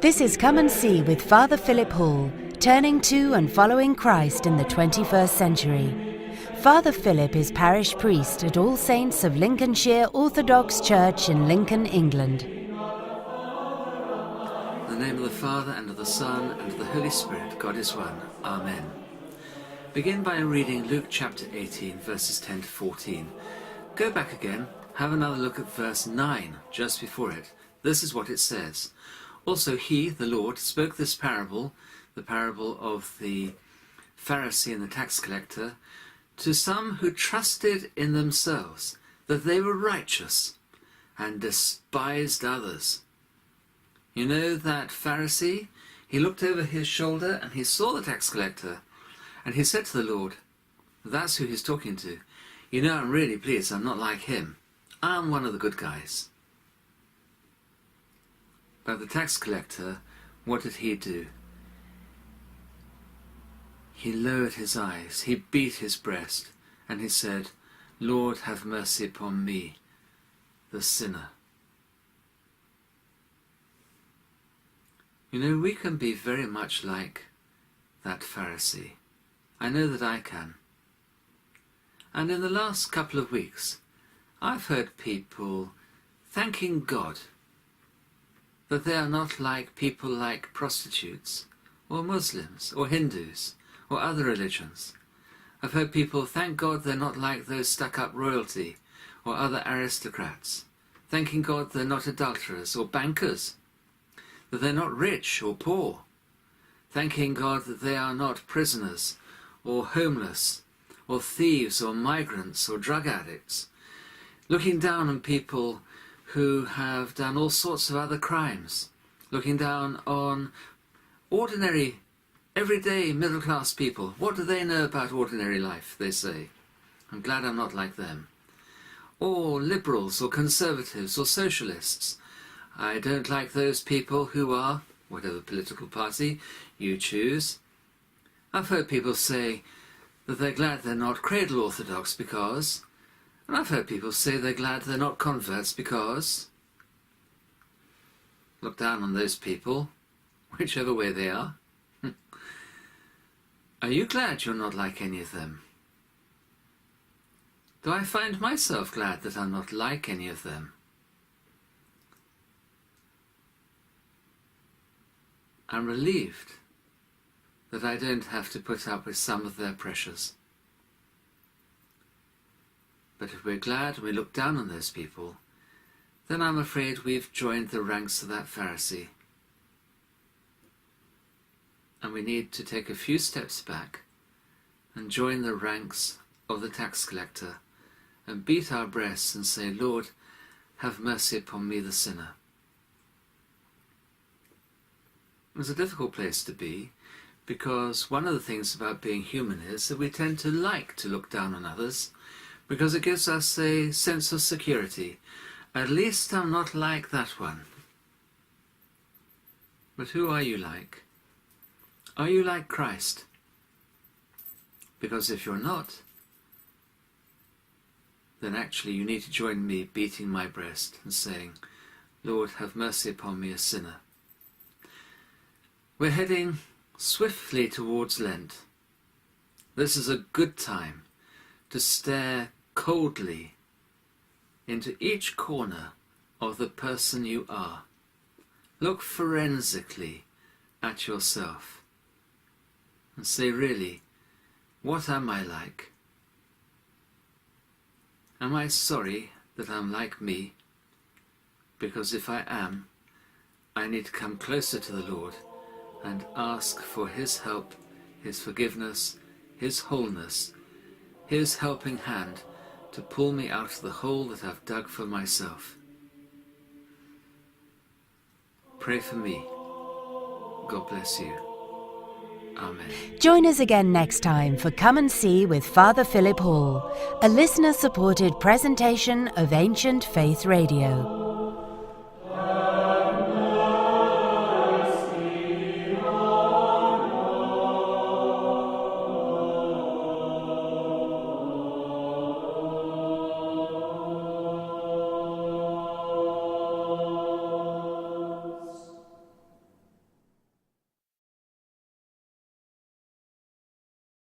This is Come and See with Father Philip Hall, turning to and following Christ in the 21st century. Father Philip is parish priest at All Saints of Lincolnshire Orthodox Church in Lincoln, England. In the name of the Father, and of the Son, and of the Holy Spirit, God is one. Amen. Begin by reading Luke chapter 18, verses 10 to 14. Go back again, have another look at verse 9, just before it. This is what it says. Also he, the Lord, spoke this parable, the parable of the Pharisee and the tax collector, to some who trusted in themselves that they were righteous and despised others. You know that Pharisee? He looked over his shoulder and he saw the tax collector, and he said to the Lord, that's who he's talking to, you know, I'm really pleased I'm not like him. I'm one of the good guys. But the tax collector, what did he do? He lowered his eyes, he beat his breast, and he said, Lord, have mercy upon me, the sinner. You know, we can be very much like that Pharisee. I know that I can. And in the last couple of weeks, I've heard people thanking God that they are not like people like prostitutes, or Muslims, or Hindus, or other religions. I've heard people thank God they're not like those stuck-up royalty, or other aristocrats, thanking God they're not adulterers, or bankers, that they're not rich or poor, thanking God that they are not prisoners, or homeless, or thieves, or migrants, or drug addicts, looking down on people who have done all sorts of other crimes, looking down on ordinary, everyday middle-class people. What do they know about ordinary life, they say? I'm glad I'm not like them. Or liberals, or conservatives, or socialists. I don't like those people who are, whatever political party you choose. I've heard people say that they're glad they're not cradle orthodox because... And I've heard people say they're glad they're not converts because... Look down on those people, whichever way they are. Are you glad you're not like any of them? Do I find myself glad that I'm not like any of them? I'm relieved that I don't have to put up with some of their pressures. But if we're glad and we look down on those people, then I'm afraid we've joined the ranks of that Pharisee. And we need to take a few steps back and join the ranks of the tax collector and beat our breasts and say, Lord, have mercy upon me, the sinner. It's a difficult place to be, because one of the things about being human is that we tend to like to look down on others, because it gives us a sense of security. At least I'm not like that one. But who are you like? Are you like Christ? Because if you're not, then actually you need to join me beating my breast and saying, Lord, have mercy upon me, a sinner. We're heading swiftly towards Lent. This is a good time to stare coldly into each corner of the person you are. Look forensically at yourself and say, really, what am I like? Am I sorry that I'm like me? Because if I am, I need to come closer to the Lord and ask for his help, his forgiveness, his wholeness, his helping hand to pull me out of the hole that I've dug for myself. Pray for me. God bless you. Amen. Join us again next time for Come and See with Father Philip Hall, a listener-supported presentation of Ancient Faith Radio.